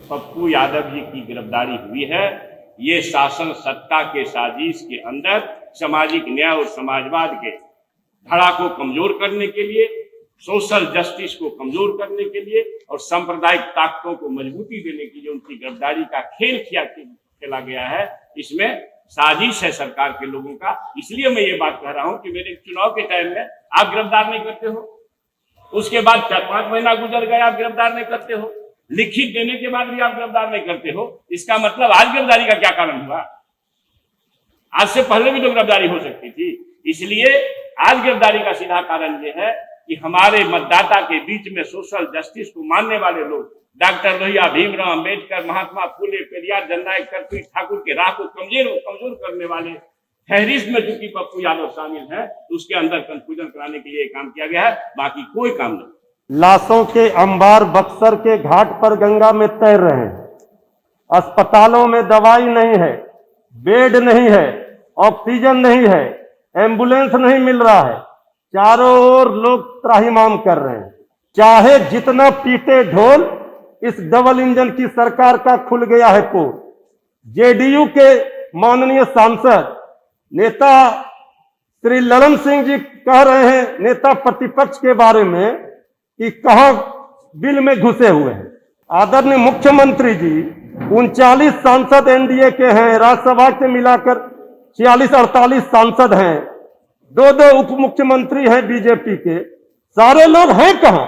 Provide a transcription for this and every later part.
पप्पू यादव जी की गिरफ्तारी हुई है, ये शासन सत्ता के साजिश के अंदर सामाजिक न्याय और समाजवाद के धड़ा को कमजोर करने के लिए, सोशल जस्टिस को कमजोर करने के लिए और सांप्रदायिक ताकतों को मजबूती देने के लिए उनकी गिरफ्तारी का खेल खेला गया है। इसमें साजिश है सरकार के लोगों का। इसलिए मैं ये बात कह रहा हूं कि मेरे चुनाव के टाइम में आप गिरफ्तार नहीं करते हो, उसके बाद 4-5 महीना गुजर गए, आप गिरफ्तार नहीं करते हो, लिखित देने के बाद भी आप गिरफ्तार नहीं करते हो। इसका मतलब आज गिरफ्तारी का क्या कारण हुआ? आज से पहले भी तो गिरफ्तारी हो सकती थी। इसलिए आज गिरफ्तारी का सीधा कारण यह है कि हमारे मतदाता के बीच में सोशल जस्टिस को मानने वाले लोग, डॉक्टर लोहिया, भीमराव अंबेडकर, महात्मा फुले, पेरियार, जननायक, कर्पूरी ठाकुर के राह को कमजोर करने वाले फहरिस्त में चूंकि पप्पू यादव शामिल है, तो उसके अंदर कंफ्यूजन कराने के लिए काम किया गया है, बाकी कोई काम नहीं। लाशों के अंबार बक्सर के घाट पर गंगा में तैर रहे हैं। अस्पतालों में दवाई नहीं है, बेड नहीं है, ऑक्सीजन नहीं है, एम्बुलेंस नहीं मिल रहा है, चारों ओर लोग त्राहिमाम कर रहे हैं। चाहे जितना पीटे ढोल, इस डबल इंजन की सरकार का खुल गया है पोल। जेडीयू के माननीय सांसद नेता श्री ललन सिंह जी कह रहे हैं नेता प्रतिपक्ष के बारे में कि कहां बिल में घुसे हुए हैं। आदरणीय मुख्यमंत्री जी 39 सांसद एनडीए के हैं, राज्यसभा के मिलाकर 46-48 सांसद हैं, 2 उप मुख्यमंत्री हैं बीजेपी के, सारे लोग हैं कहां?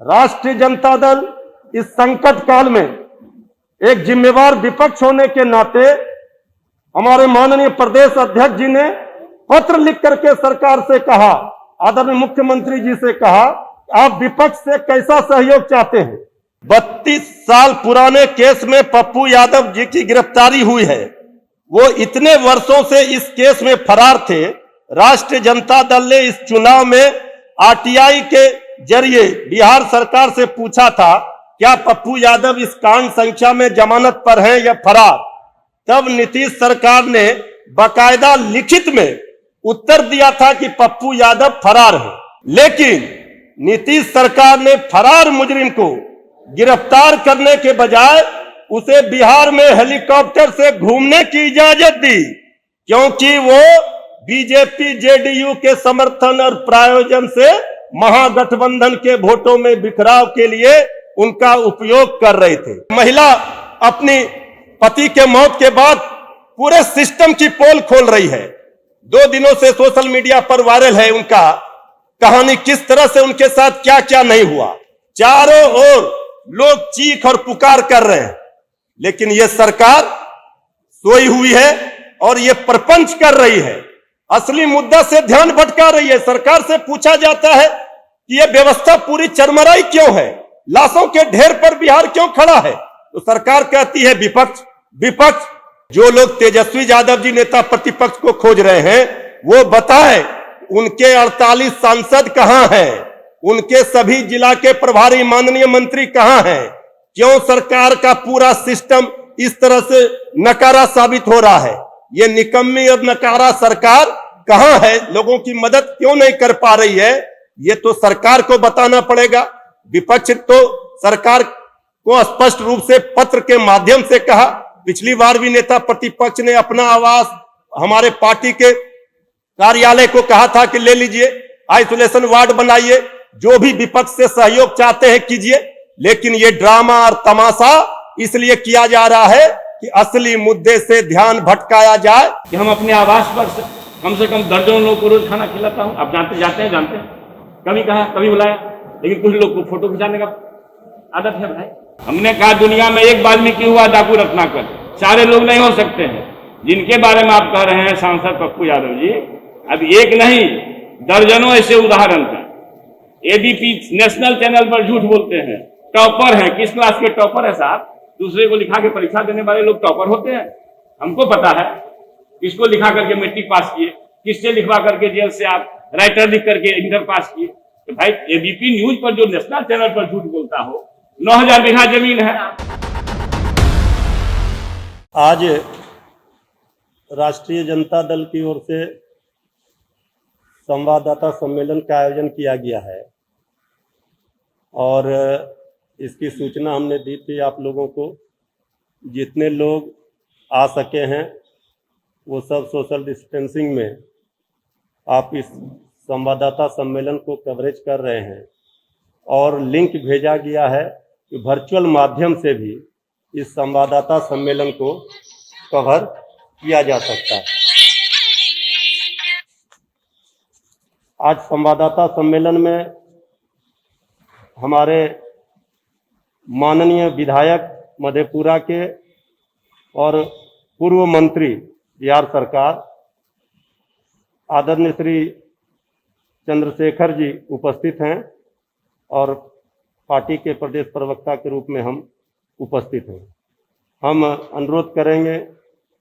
राष्ट्रीय जनता दल इस संकट काल में एक जिम्मेवार विपक्ष होने के नाते हमारे माननीय प्रदेश अध्यक्ष जी ने पत्र लिख करके सरकार से कहा, आदरणीय मुख्यमंत्री जी से कहा, आप विपक्ष से कैसा सहयोग चाहते हैं? 32 साल पुराने केस में पप्पू यादव जी की गिरफ्तारी हुई है। वो इतने वर्षों से इस केस में फरार थे। राष्ट्रीय जनता दल ने इस चुनाव में आरटीआई के जरिए बिहार सरकार से पूछा था क्या पप्पू यादव इस कांड संख्या में जमानत पर हैं या फरार। तब नीतीश सरकार ने बाकायदा लिखित में उत्तर दिया था कि पप्पू यादव फरार है, लेकिन नीतीश सरकार ने फरार मुजरिम को गिरफ्तार करने के बजाय उसे बिहार में हेलीकॉप्टर से घूमने की इजाजत दी, क्योंकि वो बीजेपी जेडीयू के समर्थन और प्रायोजन से महागठबंधन के वोटों में बिखराव के लिए उनका उपयोग कर रहे थे। महिला अपनी पति के मौत के बाद पूरे सिस्टम की पोल खोल रही है। 2 दिनों से सोशल मीडिया पर वायरल है उनका कहानी, किस तरह से उनके साथ क्या क्या नहीं हुआ। चारों ओर लोग चीख और पुकार कर रहे हैं, लेकिन यह सरकार सोई हुई है और यह प्रपंच कर रही है, असली मुद्दा से ध्यान भटका रही है। सरकार से पूछा जाता है कि यह व्यवस्था पूरी चरमराई क्यों है, लाशों के ढेर पर बिहार क्यों खड़ा है, तो सरकार कहती है विपक्ष। जो लोग तेजस्वी यादव जी नेता प्रतिपक्ष को खोज रहे हैं वो बताएं उनके 48 सांसद कहां हैं, उनके सभी जिला के प्रभारी माननीय मंत्री कहां हैं, क्यों सरकार का पूरा सिस्टम इस तरह से नकारा साबित हो रहा है। ये निकम्मी और नकारा सरकार कहां है, लोगों की मदद क्यों नहीं कर पा रही है, ये तो सरकार को बताना पड़ेगा। विपक्ष तो सरकार को स्पष्ट रूप से पत्र के माध्यम से कहा, पिछली बार भी नेता प्रतिपक्ष ने अपना आवास हमारे पार्टी के कार्यालय को कहा था कि ले लीजिए, आइसोलेशन वार्ड बनाइए, जो भी विपक्ष से सहयोग चाहते हैं कीजिए, लेकिन ये ड्रामा और तमाशा इसलिए किया जा रहा है कि असली मुद्दे से ध्यान भटकाया जाए। कि हम अपने आवास पर कम से कम दर्जनों लोगों को रोज खाना खिलाता हूं, आप जानते हैं। कभी कहा, कभी बुलाया, लेकिन कुछ लोग को फोटो खिंचाने का आदत है भाई। हमने कहा दुनिया में एक वाल्मीकि हुआ डाकू रत्नाकर, सारे लोग नहीं हो सकते हैं। जिनके बारे में आप कह रहे हैं सांसद पप्पू यादव जी, अब एक नहीं दर्जनों ऐसे उदाहरण हैं। एबीपी नेशनल चैनल पर झूठ बोलते हैं, टॉपर हैं। किस क्लास के टॉपर है साहब? दूसरे को लिखा के परीक्षा देने वाले लोग टॉपर होते हैं? हमको पता है किसको लिखा करके मैट्रिक पास किए, किससे लिखवा करके जेल से आप राइटर लिख करके इंटर पास किए। तो भाई एबीपी न्यूज पर जो नेशनल चैनल पर झूठ बोलता हो, 9000 बीघा जमीन है। आज राष्ट्रीय जनता दल की ओर से संवाददाता सम्मेलन का आयोजन किया गया है और इसकी सूचना हमने दी थी आप लोगों को जितने लोग आ सके हैं वो सब सोशल डिस्टेंसिंग में आप इस संवाददाता सम्मेलन को कवरेज कर रहे हैं और लिंक भेजा गया है कि वर्चुअल माध्यम से भी इस संवाददाता सम्मेलन को कवर किया जा सकता है। आज संवाददाता सम्मेलन में हमारे माननीय विधायक मधेपुरा के और पूर्व मंत्री बिहार सरकार आदरणीय श्री चंद्रशेखर जी उपस्थित हैं और पार्टी के प्रदेश प्रवक्ता के रूप में हम उपस्थित हैं। हम अनुरोध करेंगे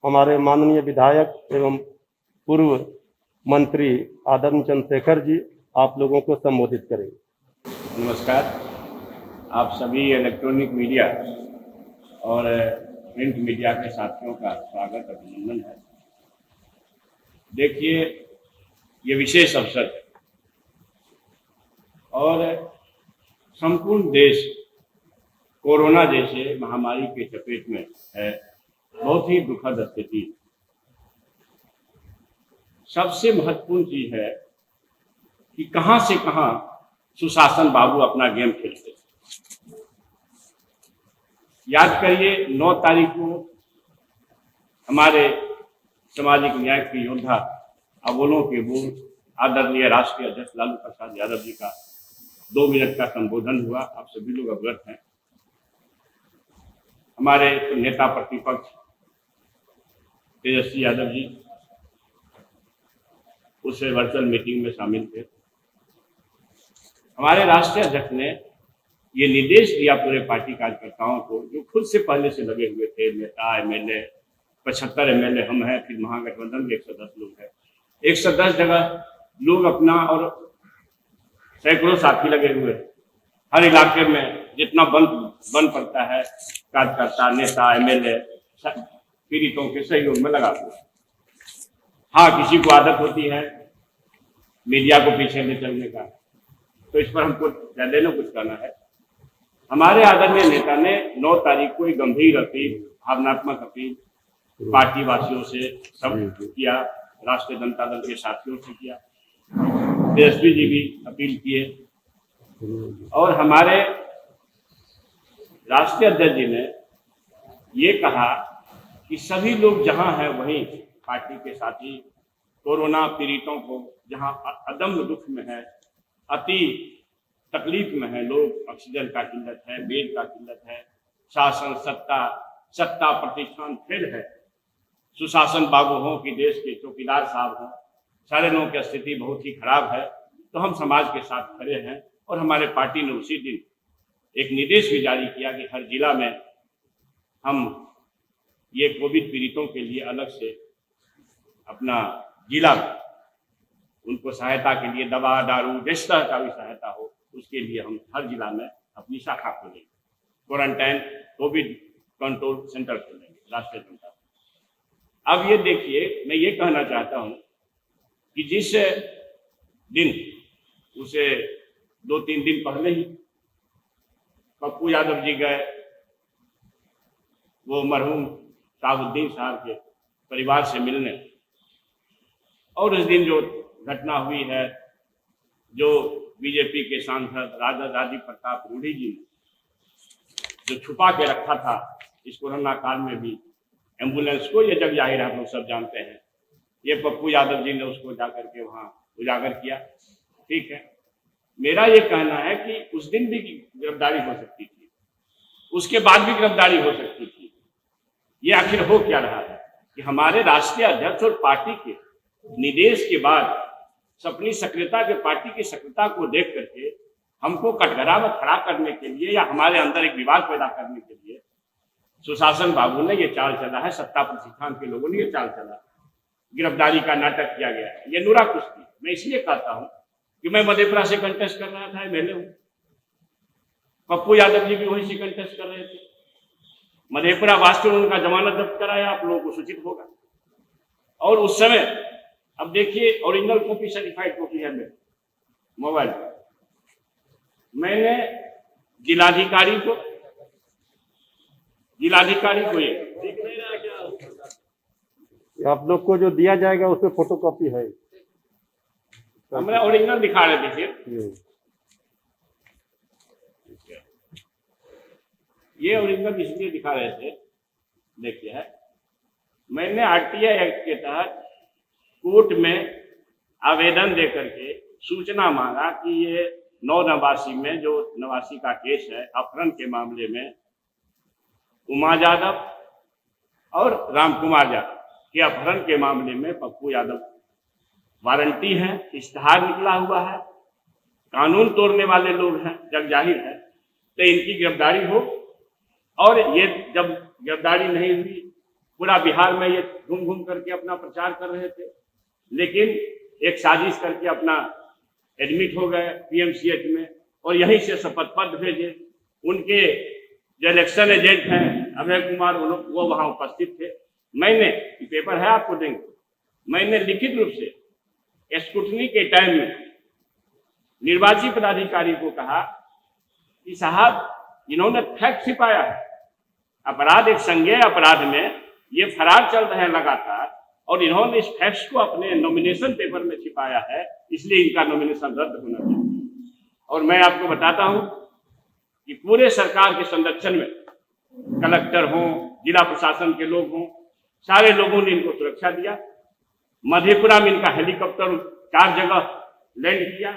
हमारे माननीय विधायक एवं पूर्व मंत्री आदरणीय चंद्रशेखर जी आप लोगों को संबोधित करेंगे। नमस्कार, आप सभी इलेक्ट्रॉनिक मीडिया और प्रिंट मीडिया के साथियों का स्वागत अभिनंदन है। देखिए, ये विशेष अवसर है और संपूर्ण देश कोरोना जैसे महामारी के चपेट में है। बहुत ही दुखद स्थिति। सबसे महत्वपूर्ण चीज है कि कहां से कहां सुशासन बाबू अपना गेम खेलते। याद करिए, 9 तारीख को हमारे सामाजिक न्याय के योद्धा अबोलों के बोल आदरणीय राष्ट्रीय अध्यक्ष लालू प्रसाद यादव जी का 2 मिनट का संबोधन हुआ। आप सभी लोग अवगत हैं। हमारे नेता प्रतिपक्ष तेजस्वी यादव जी उस वर्चुअल मीटिंग में शामिल थे। हमारे राष्ट्रीय अध्यक्ष ने ये निर्देश दिया पूरे पार्टी कार्यकर्ताओं को, जो खुद से पहले से लगे हुए थे, नेता, एमएलए, 75 एमएलए हम हैं, फिर महागठबंधन के 110 लोग हैं, 110 जगह लोग अपना और सैकड़ों साथी लगे हुए। हर इलाके में जितना बन पड़ता है कार्यकर्ता, नेता, एमएलए पीड़ितों के सहयोग में लगा हुआ। हाँ, किसी को आदत होती है मीडिया को पीछे ले चलने का, तो इस पर हमको ज्यादा न कुछ करना है। हमारे आदरणीय नेता ने 9 तारीख को एक गंभीर अपील, भावनात्मक अपील पार्टी वासियों से सब किया, राष्ट्रीय जनता दल के साथियों से किया, तेजस्वी जी भी अपील किए और हमारे राष्ट्रीय अध्यक्ष जी ने ये कहा कि सभी लोग जहां हैं वहीं पार्टी के साथी कोरोना पीड़ितों को, जहां अदम्य दुख में है, अति तकलीफ में है लोग, ऑक्सीजन का किल्लत है, बेड का किल्लत है, शासन सत्ता प्रतिष्ठान फेल है, सुशासन बाबू हो कि देश के चौकीदार साहब हों, सारे लोगों की स्थिति बहुत ही खराब है। तो हम समाज के साथ खड़े हैं और हमारे पार्टी ने उसी दिन एक निर्देश भी जारी किया कि हर जिला में हम ये कोविड पीड़ितों के लिए अलग से अपना जिला उनको सहायता के लिए दवा, दारू, जिस तरह का भी सहायता हो उसके लिए हम हर जिला में अपनी शाखा खोलेंगे, क्वारंटाइन कोविड कंट्रोल सेंटर खोलेंगे राष्ट्रीय जनता। अब ये देखिए, मैं ये कहना चाहता हूं कि जिस दिन उसे 2-3 दिन पहले ही पप्पू यादव जी गए वो मरहूम शाहबुद्दीन साहब के परिवार से मिलने, और उस दिन जो घटना हुई है, जो बीजेपी के सांसद राजीव प्रताप रूढ़ी जी ने जो छुपा के रखा था इस कोरोना काल में भी एम्बुलेंस को, ये जग जाहिर है, हम लोग सब जानते हैं, ये पप्पू यादव जी ने उसको जाकर के वहां उजागर किया। ठीक है, मेरा ये कहना है कि उस दिन भी गिरफ्तारी हो सकती थी, उसके बाद भी गिरफ्तारी हो सकती थी। ये आखिर हो क्या रहा है कि हमारे राष्ट्रीय अध्यक्ष और पार्टी के निर्देश के बाद अपनी सक्रियता के, पार्टी की सक्रियता को देख करके हमको कटघरा में खड़ा करने के लिए या हमारे अंदर एक विवाद पैदा करने के लिए सुशासन बाबू ने ये चाल चला है, सत्ता प्रतिष्ठान के लोगों ने ये चाल चला, गिरफ्तारी का नाटक किया गया है। ये नूरा कुश्ती। मैं इसलिए कहता हूं कि मैं मधेपुरा से कंटेस्ट कर रहा था, एमएलए हूं, पप्पू यादव जी भी वहीं से कंटेस्ट कर रहे थे। मधेपुरा वास्तव में उनका जमानत जब्त कराया, आप लोगों को सूचित होगा। और उस समय अब देखिए, ओरिजिनल कॉपी, सर्टिफाइड कॉपी है मेरे मोबाइल पर। मैंने जिलाधिकारी को जिलाधिकारी को ये आप लोग को जो दिया जाएगा उसमें फोटोकॉपी है। हमें ओरिजिनल दिखा रहे थे। ये ओरिजिनल इसलिए दिखा रहे थे, देखिए है, मैंने आरटीआई एक्ट के तहत कोर्ट में आवेदन देकर के सूचना मांगा कि ये 9 नवासी में जो नवासी का केस है अपहरण के मामले में उमा यादव और रामकुमार यादव के अपहरण के मामले में पप्पू यादव वारंटी है, इश्तहार निकला हुआ है, कानून तोड़ने वाले लोग हैं, जग जाहिर है, तो इनकी गिरफ्तारी हो। और ये जब गिरफ्तारी नहीं हुई, पूरा बिहार में ये घूम घूम करके अपना प्रचार कर रहे थे, लेकिन एक साजिश करके अपना एडमिट हो गए पीएमसीएच में और यहीं से शपथ पत्र भेजे। उनके जो इलेक्शन एजेंट हैं अभय कुमार, वो वहां उपस्थित थे। मैंने, पेपर है आपको देंगे, मैंने लिखित रूप से स्क्रूटनी के टाइम में निर्वाची पदाधिकारी को कहा कि साहब इन्होंने फैक्ट छिपाया है, अपराध एक संज्ञेय अपराध में ये फरार चल रहे हैं लगातार, और इन्होंने इस फैक्ट्स को अपने नॉमिनेशन पेपर में छिपाया है, इसलिए इनका नॉमिनेशन रद्द होना चाहिए। और मैं आपको बताता हूं कि पूरे सरकार के संरक्षण में कलेक्टर हों, जिला प्रशासन के लोग हों, सारे लोगों ने इनको सुरक्षा दिया। मधेपुरा में इनका हेलीकॉप्टर 4 जगह लैंड किया,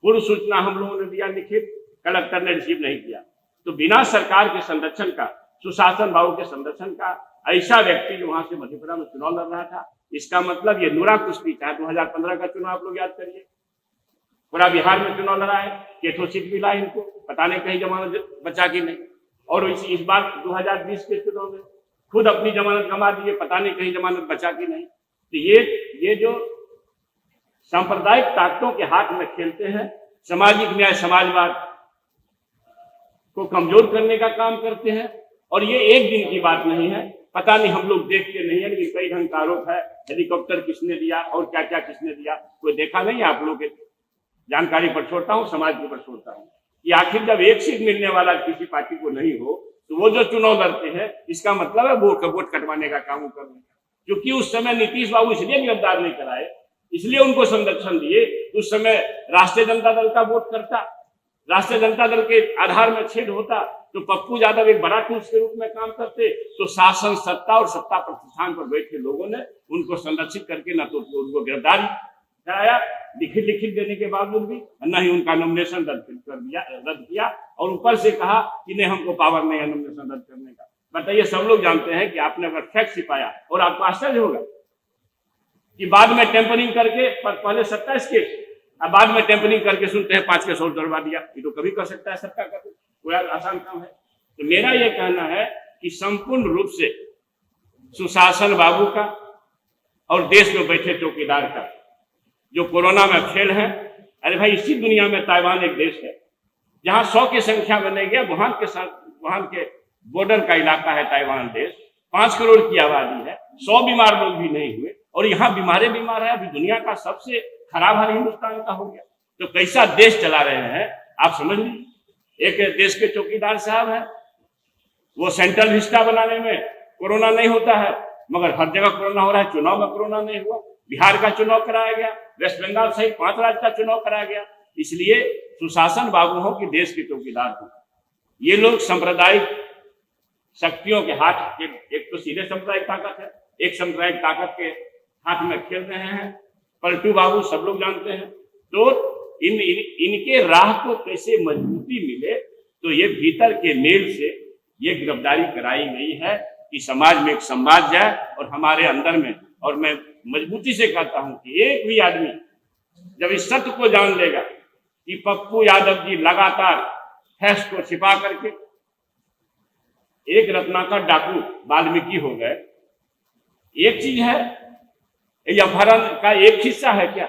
पूर्व सूचना हम लोगों ने दिया लिखित, कलेक्टर ने रिसीव नहीं किया। तो बिना सरकार के संरक्षण का, सुशासन बाबू के संरक्षण का ऐसा व्यक्ति जो वहां से मधेपुरा में चुनाव लड़ रहा था, इसका मतलब ये नूरा कुश्ती था। 2015 का चुनाव आप लोग याद करिए, पूरा बिहार में चुनाव लड़ा है, केठो सीट मिला इनको, पता नहीं कहीं जमानत बचा कि नहीं। और इस बार 2020 के चुनाव में खुद अपनी जमानत गंवा दिए, पता नहीं कहीं जमानत बचा कि नहीं। तो ये जो सांप्रदायिक ताकतों के हाथ में खेलते हैं, सामाजिक न्याय समाजवाद को कमजोर करने का काम करते हैं। और ये एक दिन की बात नहीं है, पता नहीं हम लोग देखते नहीं है, लेकिन कई ढंग का आरोप है, हेलीकॉप्टर किसने दिया और क्या क्या किसने दिया, कोई देखा नहीं। आप लोग के जानकारी पर छोड़ता हूँ, समाज के ऊपर छोड़ता हूँ कि आखिर जब एक सीट मिलने वाला किसी पार्टी को नहीं हो, तो वो जो चुनाव लड़ते हैं, इसका मतलब है वोट कटवाने का काम करने का। क्योंकि उस समय नीतीश बाबू इसलिए गिरफ्तार नहीं कराए, इसलिए उनको संरक्षण दिए। उस समय राष्ट्रीय जनता दल का वोट करता, राष्ट्रीय जनता दल के आधार में छेद होता, तो पप्पू यादव एक बड़ा टूल्स के रूप में काम करते। तो शासन, सत्ता और सत्ता प्रतिष्ठान पर बैठे लोगों ने उनको संरक्षित करके न तो उनको गिरफ्तारी कराया लिखित देने के बावजूद भी, न ही उनका नॉमिनेशन रद्द किया, और ऊपर से कहा कि नहीं हमको पावर नहीं है नॉमिनेशन रद्द करने का। बताइए, सब लोग जानते हैं कि आपने अगर फैक्ट छिपाया, और आपको आश्चर्य होगा कि बाद में टेम्परिंग करके, पहले 27 केस, अब बाद में टेम्परिंग करके सुनते हैं 5 केस और जुड़वा दिया। ये तो कभी कर सकता है सरकार का, कोई आसान काम है। तो मेरा ये कहना है कि संपूर्ण रूप से सुशासन बाबू का और देश में बैठे चौकीदार का जो कोरोना में फेल है। अरे भाई, इसी दुनिया में ताइवान एक देश है जहां 100 की संख्या में नहीं गया, वहां के बॉर्डर का इलाका है ताइवान देश, 5 करोड़ की आबादी है, 100 बीमार लोग भी नहीं हुए, और यहाँ बीमार है। अभी दुनिया का सबसे खराब हाल हिंदुस्तान का हो गया। तो कैसा देश चला रहे हैं आप समझ लीजिए। एक देश के चौकीदार साहब है, वो सेंट्रल विस्टा बनाने में कोरोना नहीं होता है, मगर हर जगह कोरोना हो रहा है। चुनाव में कोरोना नहीं हुआ, बिहार का चुनाव कराया गया, वेस्ट बंगाल सहित 5 राज्य का चुनाव कराया गया। इसलिए सुशासन बाबू हो कि देश के चौकीदार हो, ये लोग सांप्रदायिक शक्तियों के हाथ, एक तो सीधे सांप्रदायिक ताकत है, एक सांप्रदायिक ताकत के हाथ में खेल रहे हैं। पलटू बाबू सब लोग जानते हैं। तो इनके राह को कैसे मजबूती मिले, तो ये भीतर के मेल से ये गिरफ्तारी कराई गई है कि समाज में एक संवाद जाए और हमारे अंदर में। और मैं मजबूती से कहता हूं कि एक भी आदमी जब इस सत्य को जान लेगा कि पप्पू यादव जी लगातार फैक्स को छिपा करके एक रत्नाकर डाकू वाल्मीकि हो गए। एक चीज है, ये अपहरण का एक हिस्सा है क्या?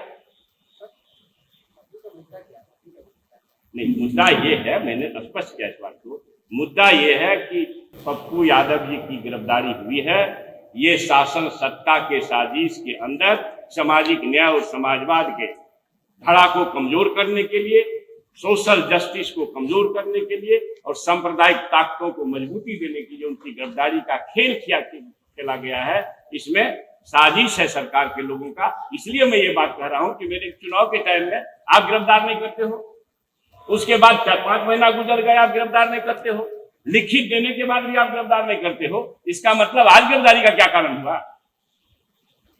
नहीं, मुद्दा ये है, मैंने स्पष्ट किया इस बात को, मुद्दा ये है कि पप्पू यादव जी की गिरफ्तारी हुई है, ये शासन सत्ता के साजिश के अंदर सामाजिक न्याय और समाजवाद के धड़ा को कमजोर करने के लिए, सोशल जस्टिस को कमजोर करने के लिए और सांप्रदायिक ताकतों को मजबूती देने की जो उनकी गिरफ्तारी का खेल खेला गया है, इसमें साजिश है सरकार के लोगों का। इसलिए मैं ये बात कह रहा हूं कि मेरे चुनाव के टाइम में आप गिरफ्तार नहीं करते हो, उसके बाद 4-5 महीना गुजर गए आप गिरफ्तार नहीं करते हो, लिखित देने के बाद भी आप गिरफ्तार नहीं करते हो। इसका मतलब आज गिरफ्तारी का क्या कारण हुआ?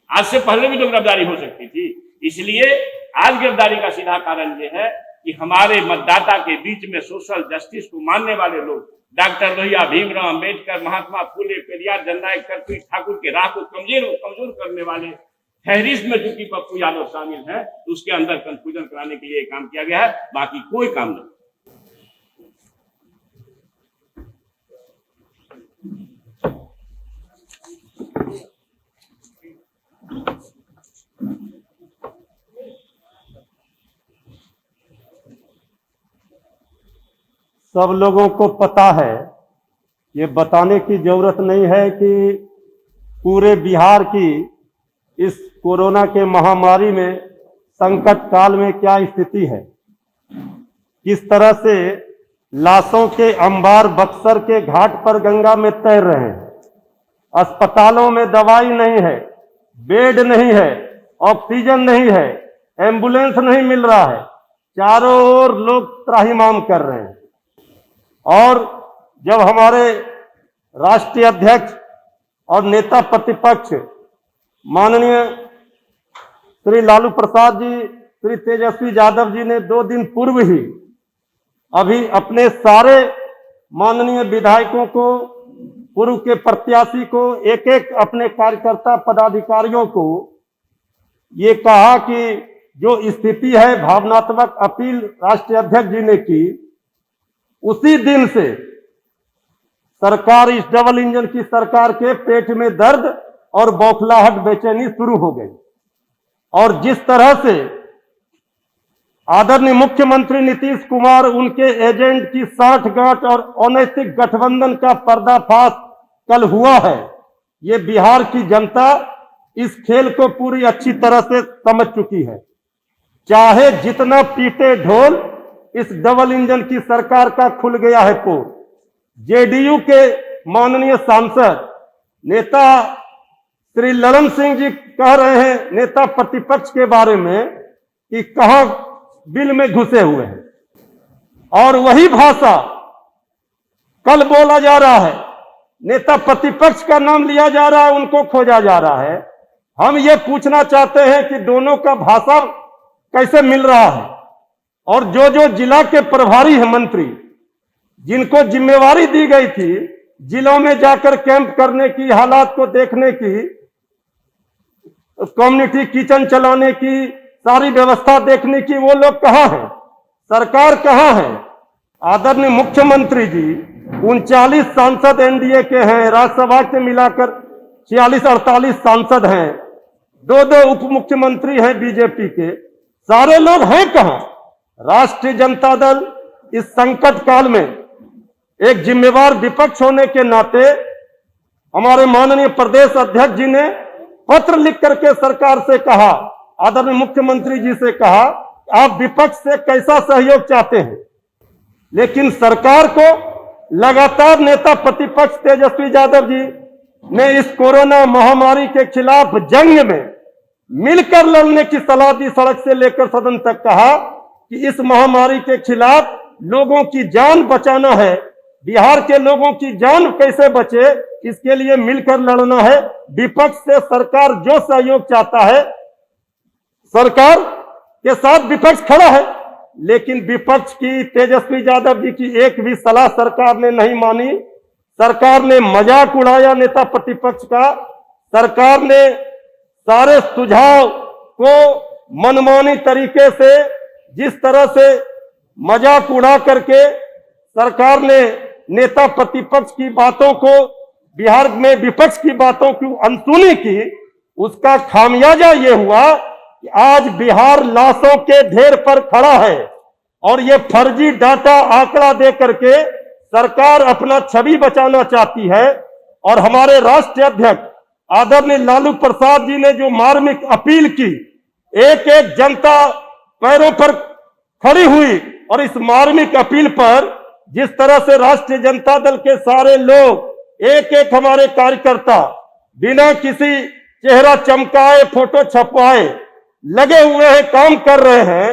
आज से पहले भी तो गिरफ्तारी हो सकती थी। इसलिए आज गिरफ्तारी का सीधा कारण यह है कि हमारे मतदाता के बीच में सोशल जस्टिस को मानने वाले लोग, डॉक्टर लोहिया, भीमराव अंबेडकर, महात्मा फुले, पेरियार, जननायक, कर्पूरी ठाकुर के राह को कमजोर करने वाले फहरिस्त में चूंकि पप्पू यादव शामिल है, तो उसके अंदर कंफ्यूजन कराने के लिए काम किया गया है, बाकी कोई काम नहीं। सब लोगों को पता है, ये बताने की जरूरत नहीं है कि पूरे बिहार की इस कोरोना के महामारी में, संकट काल में क्या स्थिति है। किस तरह से लाशों के अंबार बक्सर के घाट पर गंगा में तैर रहे हैं। अस्पतालों में दवाई नहीं है, बेड नहीं है, ऑक्सीजन नहीं है, एम्बुलेंस नहीं मिल रहा है, चारों ओर लोग त्राहिमाम कर रहे हैं। और जब हमारे राष्ट्रीय अध्यक्ष और नेता प्रतिपक्ष माननीय श्री लालू प्रसाद जी, श्री तेजस्वी यादव जी ने 2 दिन पूर्व ही अभी अपने सारे माननीय विधायकों को, पूर्व के प्रत्याशी को, एक एक अपने कार्यकर्ता पदाधिकारियों को ये कहा कि जो स्थिति है, भावनात्मक अपील राष्ट्रीय अध्यक्ष जी ने की, उसी दिन से सरकार, इस डबल इंजन की सरकार के पेट में दर्द और बौखलाहट, बेचैनी शुरू हो गई। और जिस तरह से आदरणीय मुख्यमंत्री नीतीश कुमार, उनके एजेंट की साठगांठ और अनैतिक गठबंधन का पर्दाफाश कल हुआ है, ये बिहार की जनता इस खेल को पूरी अच्छी तरह से समझ चुकी है। चाहे जितना पीटे ढोल, इस डबल इंजन की सरकार का खुल गया है पोल। जेडीयू के माननीय सांसद नेता श्री ललन सिंह जी कह रहे हैं नेता प्रतिपक्ष के बारे में कि कहां बिल में घुसे हुए हैं, और वही भाषा कल बोला जा रहा है। नेता प्रतिपक्ष का नाम लिया जा रहा है, उनको खोजा जा रहा है। हम ये पूछना चाहते हैं कि दोनों का भाषा कैसे मिल रहा है। और जो जो जिला के प्रभारी हैं मंत्री, जिनको जिम्मेवारी दी गई थी जिलों में जाकर कैंप करने की, हालात को देखने की, कम्युनिटी किचन चलाने की, सारी व्यवस्था देखने की, वो लोग कहां हैं? सरकार कहां है? आदरणीय मुख्यमंत्री जी 39 सांसद एनडीए के हैं, राज्यसभा के मिलाकर 46-48 सांसद हैं, 2-2 उप मुख्यमंत्री हैं बीजेपी के, सारे लोग हैं कहां? राष्ट्रीय जनता दल इस संकट काल में एक जिम्मेवार विपक्ष होने के नाते हमारे माननीय प्रदेश अध्यक्ष जी ने पत्र लिख करके सरकार से कहा, आदरणीय मुख्यमंत्री जी से कहा, आप विपक्ष से कैसा सहयोग चाहते हैं। लेकिन सरकार को लगातार नेता प्रतिपक्ष तेजस्वी यादव जी ने इस कोरोना महामारी के खिलाफ जंग में मिलकर लड़ने की सलाह दी। सड़क से लेकर सदन तक कहा कि इस महामारी के खिलाफ लोगों की जान बचाना है, बिहार के लोगों की जान कैसे बचे, इसके लिए मिलकर लड़ना है। विपक्ष से सरकार जो सहयोग चाहता है, सरकार के साथ विपक्ष खड़ा है। लेकिन विपक्ष की, तेजस्वी यादव जी की एक भी सलाह सरकार ने नहीं मानी। सरकार ने मजाक उड़ाया नेता प्रतिपक्ष का। सरकार ने सारे सुझाव को मनमानी तरीके से, जिस तरह से मजाक उड़ा करके सरकार ने नेता प्रतिपक्ष की बातों को, बिहार में विपक्ष की बातों की अनसुनी की, उसका खामियाजा ये हुआ कि आज बिहार लाशों के ढेर पर खड़ा है। और ये फर्जी डाटा, आंकड़ा दे करके सरकार अपना छवि बचाना चाहती है। और हमारे राष्ट्रीय अध्यक्ष आदरणीय लालू प्रसाद जी ने जो मार्मिक अपील की, एक एक जनता पैरों पर खड़ी हुई और इस मार्मिक अपील पर जिस तरह से राष्ट्रीय जनता दल के सारे लोग, एक एक हमारे कार्यकर्ता बिना किसी चेहरा चमकाए, फोटो छपवाए लगे हुए हैं, काम कर रहे हैं,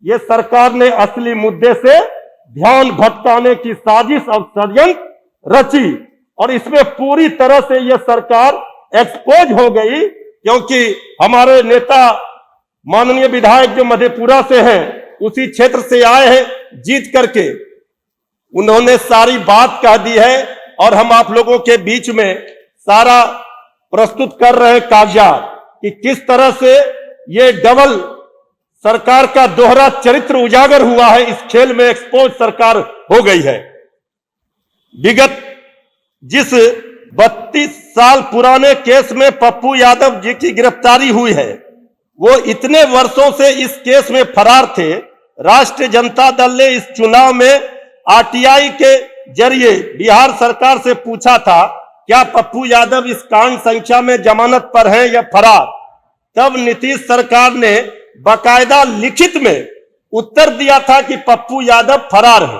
ये सरकार ने असली मुद्दे से ध्यान भटकाने की साजिश और षड्यंत्र रची और इसमें पूरी तरह से यह सरकार एक्सपोज हो गई। क्योंकि हमारे नेता माननीय विधायक जो मधेपुरा से हैं, उसी क्षेत्र से आए हैं जीत करके, उन्होंने सारी बात कह दी है और हम आप लोगों के बीच में सारा प्रस्तुत कर रहे हैं कागजात कि किस तरह से ये डबल सरकार का दोहरा चरित्र उजागर हुआ है। इस खेल में एक्सपोज सरकार हो गई है। विगत जिस 32 साल पुराने केस में पप्पू यादव जी की गिरफ्तारी हुई है, वो इतने वर्षों से इस केस में फरार थे। राष्ट्रीय जनता दल ने इस चुनाव में आरटीआई के जरिए बिहार सरकार से पूछा था क्या पप्पू यादव इस कांड संख्या में जमानत पर हैं या फरार। तब नीतीश सरकार ने बाकायदा लिखित में उत्तर दिया था कि पप्पू यादव फरार है।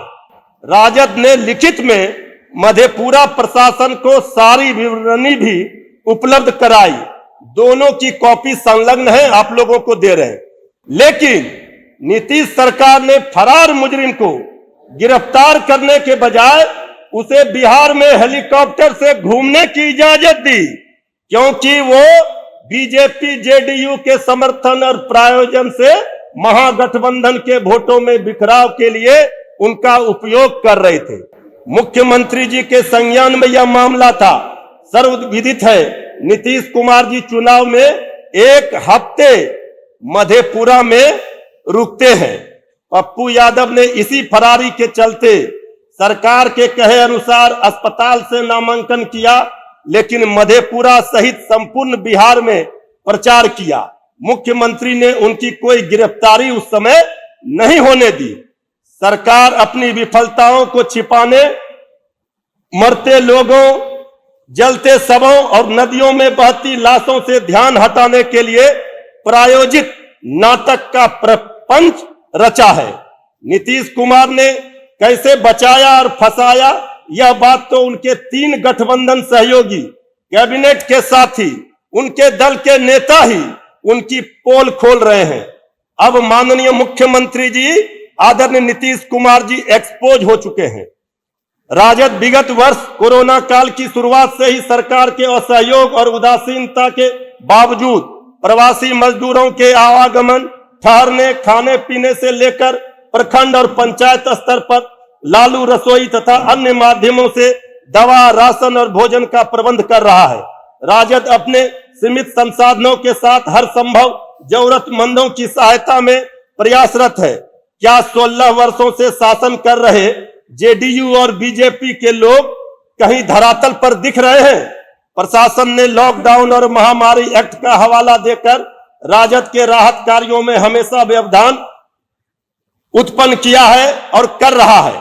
राजद ने लिखित में मधेपुरा प्रशासन को सारी विवरणी भी उपलब्ध कराई। दोनों की कॉपी संलग्न है, आप लोगों को दे रहे हैं। लेकिन नीतीश सरकार ने फरार मुजरिम को गिरफ्तार करने के बजाय उसे बिहार में हेलीकॉप्टर से घूमने की इजाजत दी, क्योंकि वो बीजेपी जेडीयू के समर्थन और प्रायोजन से महागठबंधन के वोटों में बिखराव के लिए उनका उपयोग कर रहे थे। मुख्यमंत्री जी के संज्ञान में यह मामला था, सर्वविदित है। नीतीश कुमार जी चुनाव में एक हफ्ते मधेपुरा में रुकते हैं। पप्पू यादव ने इसी फरारी के चलते सरकार के कहे अनुसार अस्पताल से नामांकन किया, लेकिन मधेपुरा सहित संपूर्ण बिहार में प्रचार किया। मुख्यमंत्री ने उनकी कोई गिरफ्तारी उस समय नहीं होने दी। सरकार अपनी विफलताओं को छिपाने, मरते लोगों, जलते शवों और नदियों में बहती लाशों से ध्यान हटाने के लिए प्रायोजित नाटक का प्रपंच रचा है। नीतीश कुमार ने कैसे बचाया और फंसाया, यह बात तो उनके 3 गठबंधन सहयोगी, कैबिनेट के साथी, उनके दल के नेता ही उनकी पोल खोल रहे हैं। अब माननीय मुख्यमंत्री जी आदरणीय नीतीश कुमार जी एक्सपोज हो चुके हैं। राजद विगत वर्ष कोरोना काल की शुरुआत से ही सरकार के असहयोग और उदासीनता के बावजूद प्रवासी मजदूरों के आवागमन, ठहरने, खाने पीने से लेकर प्रखंड और पंचायत स्तर पर लालू रसोई तथा अन्य माध्यमों से दवा, राशन और भोजन का प्रबंध कर रहा है। राजद अपने सीमित संसाधनों के साथ हर संभव जरूरतमंदों की सहायता में प्रयासरत है। क्या 16 वर्षों से शासन कर रहे जेडीयू और बीजेपी के लोग कहीं धरातल पर दिख रहे हैं? प्रशासन ने लॉकडाउन और महामारी एक्ट का हवाला देकर राजद के राहत कार्यों में हमेशा व्यवधान उत्पन्न किया है और कर रहा है।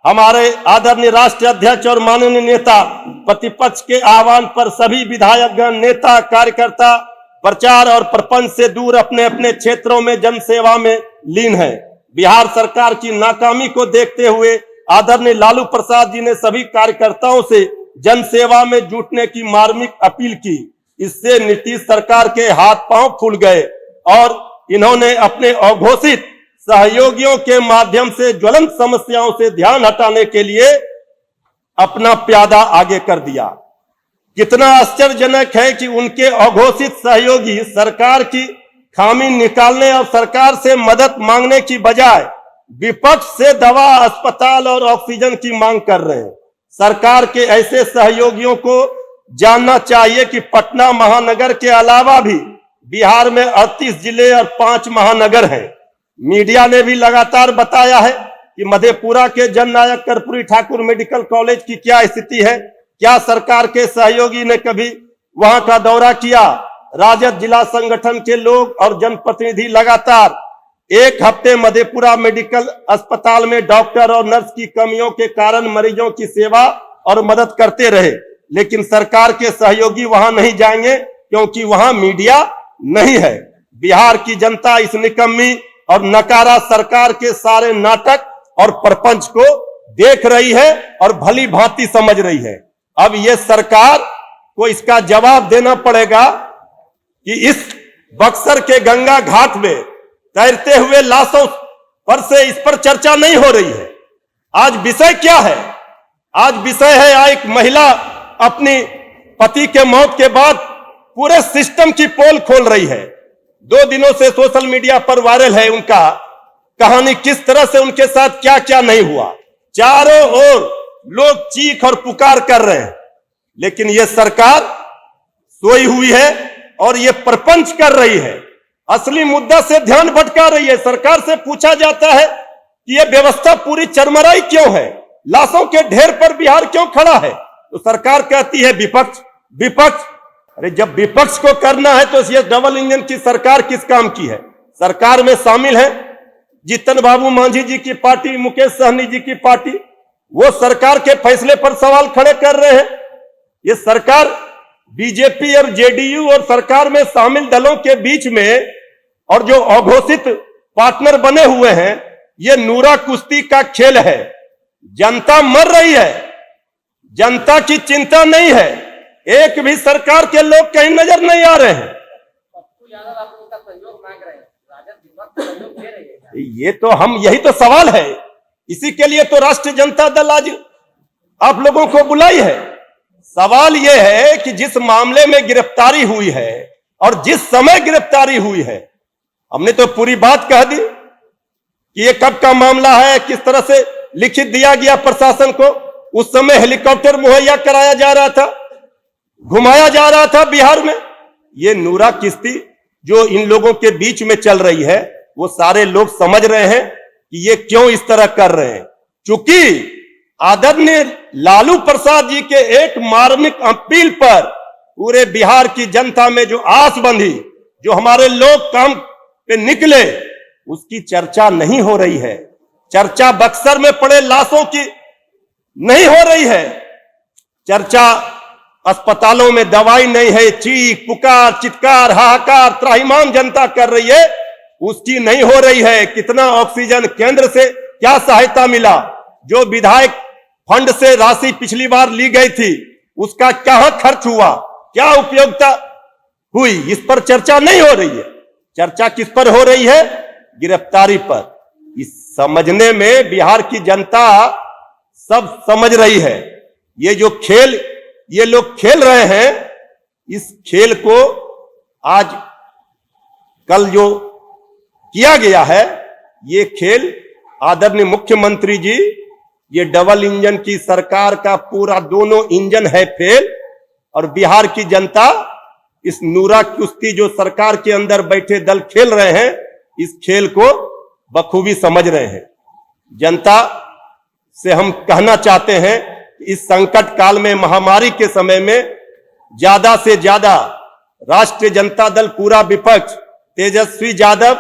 हमारे आदरणीय राष्ट्रीय अध्यक्ष और माननीय नेता प्रतिपक्ष के आह्वान पर सभी विधायकगण, नेता, कार्यकर्ता प्रचार और प्रपंच से दूर अपने अपने क्षेत्रों में जन सेवा में लीन है। बिहार सरकार की नाकामी को देखते हुए आदरणीय लालू प्रसाद जी ने सभी कार्यकर्ताओं से जन सेवा में जुटने की मार्मिक अपील की। इससे नीतीश सरकार के हाथ पांव फूल गए और इन्होंने अपने अघोषित सहयोगियों के माध्यम से ज्वलंत समस्याओं से ध्यान हटाने के लिए अपना प्यादा आगे कर दिया। कितना आश्चर्यजनक है कि उनके अघोषित सहयोगी सरकार की खामी निकालने और सरकार से मदद मांगने की बजाय विपक्ष से दवा, अस्पताल और ऑक्सीजन की मांग कर रहे हैं। सरकार के ऐसे सहयोगियों को जानना चाहिए कि पटना महानगर के अलावा भी बिहार में 38 जिले और 5 महानगर हैं। मीडिया ने भी लगातार बताया है कि मधेपुरा के जननायक कर्पूरी ठाकुर मेडिकल कॉलेज की क्या स्थिति है। क्या सरकार के सहयोगी ने कभी वहां का दौरा किया? राजद जिला संगठन के लोग और जनप्रतिनिधि लगातार एक हफ्ते मधेपुरा मेडिकल अस्पताल में डॉक्टर और नर्स की कमियों के कारण मरीजों की सेवा और मदद करते रहे, लेकिन सरकार के सहयोगी वहां नहीं जाएंगे क्योंकि वहां मीडिया नहीं है। बिहार की जनता इस निकम्मी और नकारा सरकार के सारे नाटक और प्रपंच को देख रही है और भली भांति समझ रही है। अब ये सरकार को इसका जवाब देना पड़ेगा कि इस बक्सर के गंगा घाट में तैरते हुए लाशों पर से इस पर चर्चा नहीं हो रही है। आज विषय क्या है? आज विषय है एक महिला अपनी पति के मौत के बाद पूरे सिस्टम की पोल खोल रही है। 2 दिनों से सोशल मीडिया पर वायरल है उनका कहानी, किस तरह से उनके साथ क्या क्या नहीं हुआ। चारों ओर लोग चीख और पुकार कर रहे हैं, लेकिन यह सरकार सोई हुई है और यह प्रपंच कर रही है, असली मुद्दा से ध्यान भटका रही है। सरकार से पूछा जाता है कि यह व्यवस्था पूरी चरमराई क्यों है, लाशों के ढेर पर बिहार क्यों खड़ा है, तो सरकार कहती है विपक्ष विपक्ष। अरे जब विपक्ष को करना है तो ये डबल इंजन की सरकार किस काम की है? सरकार में शामिल है जीतन बाबू मांझी जी की पार्टी, मुकेश सहनी जी की पार्टी, वो सरकार के फैसले पर सवाल खड़े कर रहे हैं। ये सरकार बीजेपी और जेडीयू और सरकार में शामिल दलों के बीच में और जो अघोषित पार्टनर बने हुए हैं, ये नूरा कुश्ती का खेल है। जनता मर रही है, जनता की चिंता नहीं है, एक भी सरकार के लोग कहीं नजर नहीं आ रहे हैं। ये तो हम यही तो सवाल है, इसी के लिए तो राष्ट्रीय जनता दल आज आप लोगों को बुलाई है। सवाल यह है कि जिस मामले में गिरफ्तारी हुई है और जिस समय गिरफ्तारी हुई है, हमने तो पूरी बात कह दी कि ये कब का मामला है, किस तरह से लिखित दिया गया प्रशासन को। उस समय हेलीकॉप्टर मुहैया कराया जा रहा था, घुमाया जा रहा था बिहार में। ये नूरा किश्ती जो इन लोगों के बीच में चल रही है, वो सारे लोग समझ रहे हैं कि ये क्यों इस तरह कर रहे हैं। चूंकि आदरणीय लालू प्रसाद जी के एक मार्मिक अपील पर पूरे बिहार की जनता में जो आस बंधी, जो हमारे लोग काम पे निकले, उसकी चर्चा नहीं हो रही है। चर्चा बक्सर में पड़े लाशों की नहीं हो रही है, चर्चा अस्पतालों में दवाई नहीं है, चीख पुकार चित्कार हाहाकार त्राहिमाम जनता कर रही है, उसकी नहीं हो रही है। कितना ऑक्सीजन केंद्र से क्या सहायता मिला, जो विधायक फंड से राशि पिछली बार ली गई थी उसका कहां खर्च हुआ, क्या उपयोगिता हुई, इस पर चर्चा नहीं हो रही है। चर्चा किस पर हो रही है? गिरफ्तारी पर। इस समझने में बिहार की जनता सब समझ रही है। ये जो खेल ये लोग खेल रहे हैं, इस खेल को आज कल जो किया गया है, ये खेल आदरणीय मुख्यमंत्री जी, ये डबल इंजन की सरकार का पूरा दोनों इंजन है फेल, और बिहार की जनता इस नूरा कुश्ती जो सरकार के अंदर बैठे दल खेल रहे हैं, इस खेल को बखूबी समझ रहे हैं। जनता से हम कहना चाहते हैं कि इस संकट काल में, महामारी के समय में ज्यादा से ज्यादा राष्ट्रीय जनता दल पूरा विपक्ष तेजस्वी यादव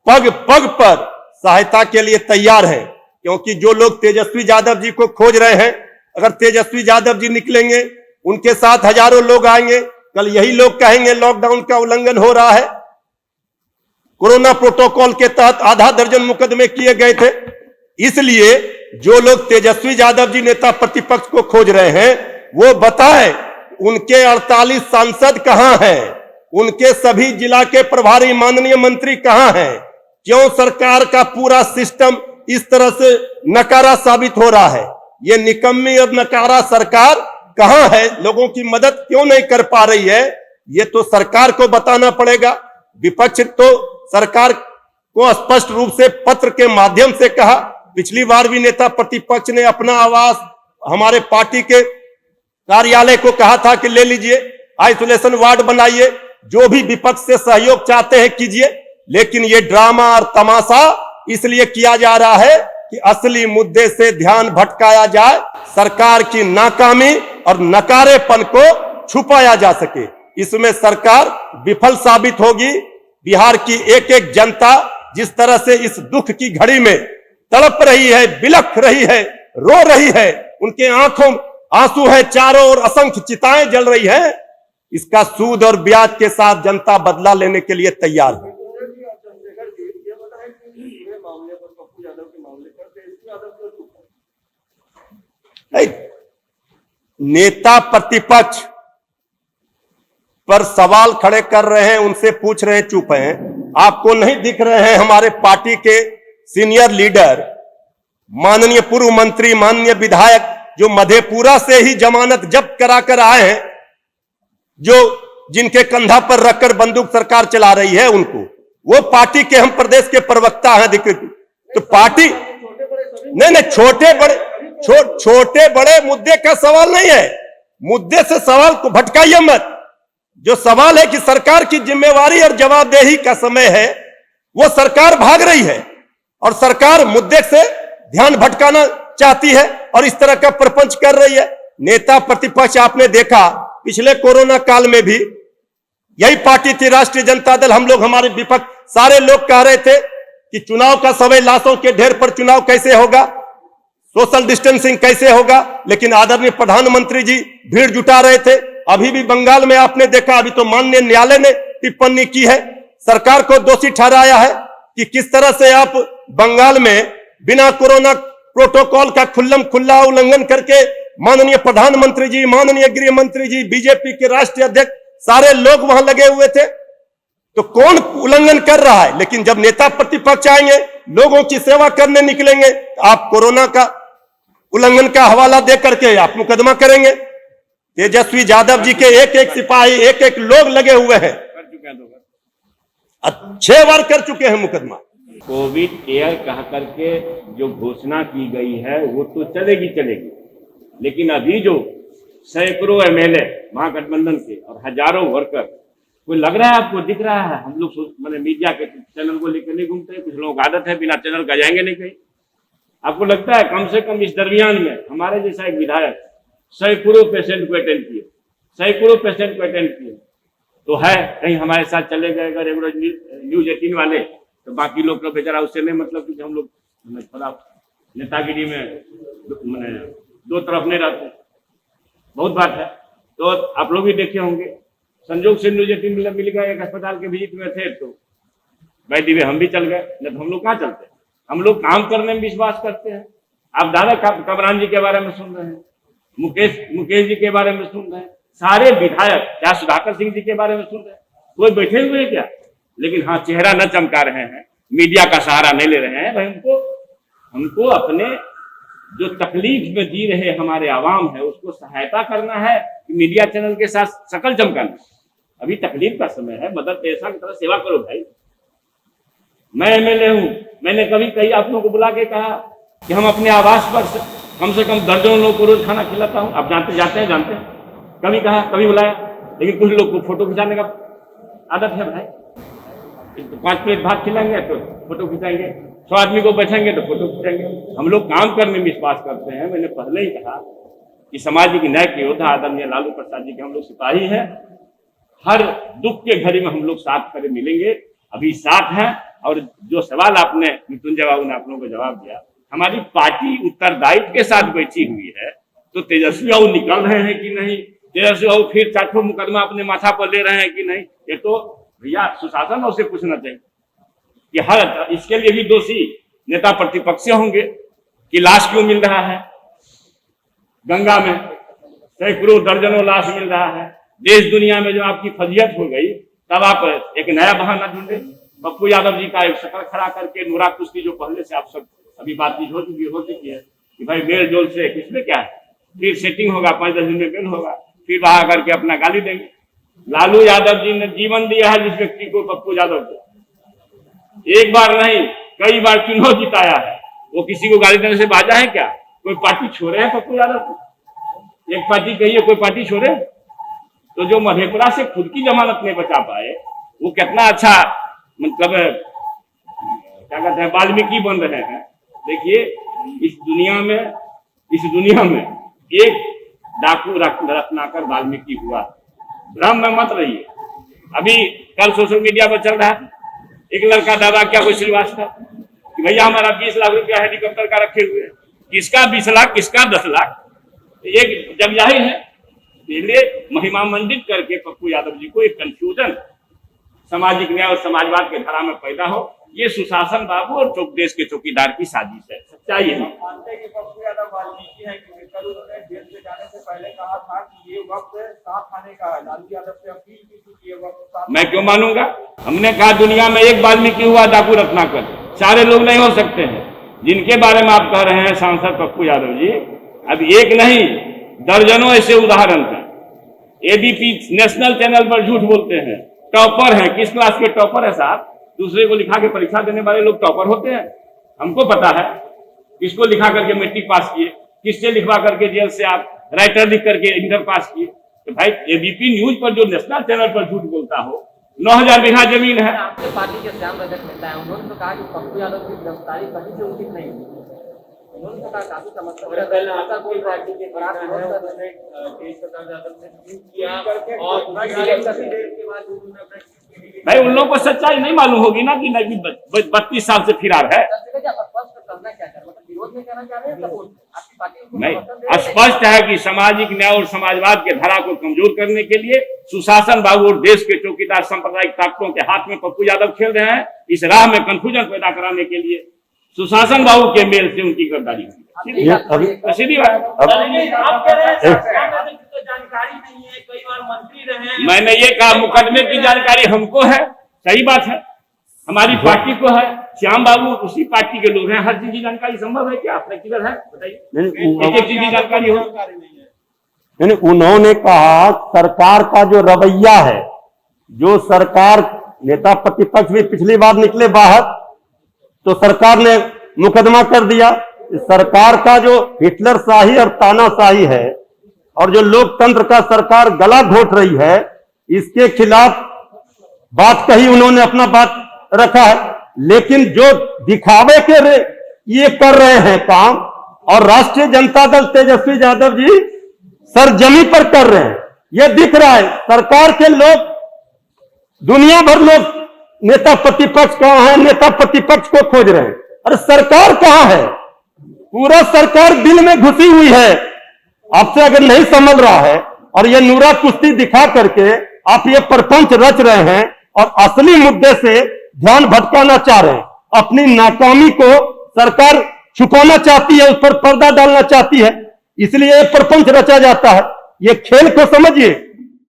पग पग पर सहायता के लिए तैयार है। क्योंकि जो लोग तेजस्वी यादव जी को खोज रहे हैं, अगर तेजस्वी यादव जी निकलेंगे, उनके साथ हजारों लोग आएंगे। कल यही लोग कहेंगे लॉकडाउन का उल्लंघन हो रहा है, कोरोना प्रोटोकॉल के तहत आधा दर्जन मुकदमे किए गए थे। इसलिए जो लोग तेजस्वी यादव जी नेता प्रतिपक्ष को खोज रहे हैं, वो बताएं उनके 48 सांसद कहां हैं, उनके सभी जिला के प्रभारी माननीय मंत्री कहां हैं, क्यों सरकार का पूरा सिस्टम इस तरह से नकारा साबित हो रहा है। ये निकम्मी और नकारा सरकार कहां है, लोगों की मदद क्यों नहीं कर पा रही है, ये तो सरकार को बताना पड़ेगा। विपक्ष तो सरकार को स्पष्ट रूप से पत्र के माध्यम से कहा, पिछली बार भी नेता प्रतिपक्ष ने अपना आवास हमारे पार्टी के कार्यालय को कहा था कि ले लीजिए, आइसोलेशन वार्ड बनाइए, जो भी विपक्ष से सहयोग चाहते हैं कीजिए। लेकिन ये ड्रामा और तमाशा इसलिए किया जा रहा है कि असली मुद्दे से ध्यान भटकाया जाए, सरकार की नाकामी और नकारेपन को छुपाया जा सके। इसमें सरकार विफल साबित होगी। बिहार की एक एक जनता जिस तरह से इस दुख की घड़ी में तड़प रही है, बिलख रही है, रो रही है, उनके आंखों आंसू है, चारों ओर असंख्य चिताएं जल रही है, इसका सूद और ब्याज के साथ जनता बदला लेने के लिए तैयार है। नेता प्रतिपक्ष पर सवाल खड़े कर रहे हैं, उनसे पूछ रहे हैं, चुप हैं। आपको नहीं दिख रहे हैं हमारे पार्टी के सीनियर लीडर, माननीय पूर्व मंत्री, माननीय विधायक जो मधेपुरा से ही जमानत जब्त कराकर आए हैं, जो जिनके कंधा पर रखकर बंदूक सरकार चला रही है, उनको, वो पार्टी के हम प्रदेश के प्रवक्ता हैं अधिकृत। तो पार्टी नहीं, छोटे बड़े मुद्दे का सवाल नहीं है। मुद्दे से सवाल को भटकाइए मत। जो सवाल है कि सरकार की जिम्मेवारी और जवाबदेही का समय है, वो सरकार भाग रही है और सरकार मुद्दे से ध्यान भटकाना चाहती है और इस तरह का प्रपंच कर रही है। नेता प्रतिपक्ष आपने देखा पिछले कोरोना काल में भी यही पार्टी थी, राष्ट्रीय जनता दल। हम लोग, हमारे विपक्ष सारे लोग कह रहे थे कि चुनाव का समय, लाशों के ढेर पर चुनाव कैसे होगा, सोशल डिस्टेंसिंग कैसे होगा, लेकिन आदरणीय प्रधानमंत्री जी भीड़ जुटा रहे थे। अभी भी बंगाल में आपने देखा, अभी तो माननीय न्यायालय ने टिप्पणी की है, सरकार को दोषी ठहराया है कि किस तरह से आप बंगाल में बिना कोरोना प्रोटोकॉल का खुल्ला उल्लंघन करके माननीय प्रधानमंत्री जी, माननीय गृह मंत्री जी, बीजेपी के राष्ट्रीय अध्यक्ष, सारे लोग वहां लगे हुए थे। तो कौन उल्लंघन कर रहा है? लेकिन जब नेता प्रतिपक्ष आएंगे, लोगों की सेवा करने निकलेंगे, आप कोरोना का उल्लंघन का हवाला दे करके आप मुकदमा करेंगे। तेजस्वी यादव जी के एक एक सिपाही, एक एक लोग लगे हुए हैं, 6 बार कर चुके हैं मुकदमा। कोविड केयर कह करके जो घोषणा की गई है वो तो चलेगी, लेकिन अभी जो सैकड़ों एमएलए महागठबंधन के और हजारों वर्कर, कोई लग रहा है आपको, दिख रहा है? हम लोग मैंने मीडिया के चैनल को लेकर नहीं घूमते हैं, कुछ लोगों को आदत है बिना चैनल का जाएंगे नहीं कहीं। आपको लगता है कम से कम इस दरमियान में हमारे जैसा एक विधायक सैकड़ों पेशेंट को अटेंड किए, तो है कहीं हमारे साथ चले गए अगर रेगुलर न्यूज 18 वाले, तो बाकी लोग का बेचारा उससे नहीं मतलब, क्योंकि हम लोग नेतागिरी में मैंने दो तरफ नहीं रहते, बहुत बात है। तो आप लोग भी देखे होंगे, संजोग से न्यूज 18 मिल गए, एक अस्पताल के विजिट में थे, तो भाई दिवे हम भी चल गए, नहीं तो हम लोग कहाँ चलते? हम लोग काम करने में विश्वास करते हैं। आप दादा कमरान जी के बारे में सुन रहे हैं, मुकेश जी के बारे में सुन रहे हैं, सारे विधायक, क्या सुधाकर सिंह जी के बारे में सुन रहे हैं, कोई बैठे हुए हैं क्या? लेकिन हाँ, चेहरा न चमका रहे हैं, मीडिया का सहारा नहीं ले रहे हैं। भाई हमको अपने जो तकलीफ में जी रहे हमारे आवाम है उसको सहायता करना है कि मीडिया चैनल के साथ शकल चमकाना? अभी तकलीफ का समय है, मदर टेरेसा की तरह सेवा करो भाई। मैं एमएलए हूं, मैंने कभी आप लोगों को बुला के कहा कि हम अपने आवास पर कम से कम दर्जनों लोगों को रोज खाना खिलाता हूं। आप जानते हैं, कभी कहा, कभी बुलाया, लेकिन कुछ लोग को फोटो खिंचाने का आदत है भाई। तो 5 प्लेट भात खिलाएंगे तो फोटो खिंचाएंगे, 100 आदमी को बैठेंगे तो फोटो खिंचाएंगे। हम लोग काम करने में विश्वास करते हैं। मैंने पहले ही कहा कि सामाजिक न्याय के योद्धा आदरणीय लालू प्रसाद जी के हम लोग सिपाही हैं। हर दुख के घड़ी में हम लोग साथ खड़े मिलेंगे, अभी साथ हैं। और जो सवाल आपने मृत्युंजय बाबू ने आप लोगों को जवाब दिया, हमारी पार्टी उत्तरदायित्व के साथ बैठी हुई है, तो तेजस्वी बाबू निकल रहे हैं कि नहीं, तेजस्वी बाबू फिर 4 मुकदमा अपने माथा पर ले रहे हैं कि नहीं, ये तो भैया सुशासन और से पूछना चाहिए कि हर इसके लिए भी दोषी नेता प्रतिपक्ष होंगे कि लाश क्यों मिल रहा है गंगा में, सैकड़ों दर्जनों लाश मिल रहा है। देश दुनिया में जो आपकी फजीयत हो गई, तब आप एक नया बहाना ढूंढे। पप्पू यादव जी का एक शक्ल खड़ा करके नूरा कुश्ती, जो पहले से आप सब अभी बातचीत हो चुकी है कि भाई मेल जोल से किसमें क्या है, फिर सेटिंग होगा, 5-10 दिन में बेल होगा, फिर बाहर करके अपना गाली देंगे। लालू यादव जी ने जीवन दिया है जिस व्यक्ति को, पप्पू यादव को, एक बार नहीं कई बार चुनाव जिताया है। वो किसी को गाली देने से बाजा है क्या? कोई पार्टी छोड़े है पप्पू यादव को? एक पार्टी कहिए, कोई पार्टी छोड़े? तो जो मधेपुरा से खुद की जमानत नहीं बचा पाए, वो कितना अच्छा मतलब क्या कहते हैं, वाल्मीकि बन रहे हैं। देखिए इस दुनिया में एक डाकू रत्नाकर वाल्मीकि हुआ, भ्रम में मत रहिए। अभी कल सोशल मीडिया पर चल रहा है, एक लड़का दावा क्या कोई श्रीवास्तव कि भैया हमारा 20 लाख रुपया हेलीकॉप्टर का रखे हुए, किसका 20 लाख, किसका 10 लाख? एक जब जाहिर है, इसलिए महिमा मंडित करके पप्पू यादव जी को एक कंफ्यूजन सामाजिक न्याय और समाजवाद के धारा में पैदा हो, ये सुशासन बाबू और देश के चौकीदार की साजिश है। सच्चाई है। मानते हैं कि पप्पू यादव वाल्मीकि है, क्योंकि कल उन्होंने जेल से जाने से पहले कहा था कि ये वक्त साथ आने का है। लालू यादव से अपील की थी कि ये वक्त साथ। मैं क्यों मानूंगा? हमने कहा दुनिया में एक वाल्मीकि हुआ डाकू रत्नाकर, सारे लोग नहीं हो सकते हैं। जिनके बारे में आप कह रहे हैं सांसद पप्पू यादव जी, अब एक नहीं दर्जनों ऐसे उदाहरण हैं। एबीपी नेशनल चैनल पर झूठ बोलते हैं, टॉपर हैं। किस क्लास के टॉपर है साहब? दूसरे को लिखा के परीक्षा देने वाले लोग टॉपर होते हैं? हमको पता है किसको लिखा करके मैट्रिक पास किए, किससे लिखवा करके जेल से आप राइटर लिख करके इंटर पास किए। तो भाई एबीपी न्यूज पर जो नेशनल चैनल पर झूठ बोलता हो, 9000 बीघा जमीन है। आपके पार्टी के श्याम रजक नेता है, उन्होंने तो कहा कि पप्पू यादव की गिरफ्तारी कहीं से उचित नहीं हुई। उन्होंने तो कहा काफी समस्या और केस प्रताप यादव ने ट्वीट किया और के बाद भाई उन लोगों को सच्चाई नहीं मालूम होगी ना कि नबी 32 साल से फरार है। नहीं, स्पष्ट है कि सामाजिक न्याय और समाजवाद के धारा को कमजोर करने के लिए सुशासन बाबू और देश के चौकीदार सांप्रदायिक ताकतों के हाथ में पप्पू यादव खेल रहे हैं। इस राह में कंफ्यूजन पैदा कराने के लिए सुशासन बाबू के मेल से उनकी गिरफ्तारी हुई। सीधी बात। आप कह रहे हैं जानकारी नहीं है, कई बार मंत्री रहे। मैंने ये कहा मुकदमे की जानकारी हमको है, सही बात है, हमारी पार्टी को है। श्याम बाबू उसी पार्टी के लोग हैं, हर चीज की जानकारी संभव है क्या? आपने किधर है बताइए, एक चीज की जानकारी हो। नहीं, उन्होंने कहा सरकार का जो रवैया है, जो सरकार नेता प्रतिपक्ष भी पिछली बार निकले बाहर तो सरकार ने मुकदमा कर दिया। सरकार का जो हिटलर शाही और तानाशाही है और जो लोकतंत्र का सरकार गला घोट रही है, इसके खिलाफ बात कही, उन्होंने अपना बात रखा है। लेकिन जो दिखावे के ये कर रहे हैं काम, और राष्ट्रीय जनता दल तेजस्वी यादव जी सरजमी पर कर रहे हैं, ये दिख रहा है। सरकार के लोग, दुनिया भर लोग नेता प्रतिपक्ष कहां है, नेता प्रतिपक्ष को खोज रहे हैं। अरे सरकार कहां है? पूरा सरकार दिल में घुसी हुई है। आपसे अगर नहीं समझ रहा है और ये नूरा कुश्ती दिखा करके आप ये प्रपंच रच रहे हैं और असली मुद्दे से ध्यान भटकाना चाह रहे हैं, अपनी नाकामी को सरकार छुपाना चाहती है, उस पर पर्दा डालना चाहती है, इसलिए ये प्रपंच रचा जाता है। ये खेल को समझिए।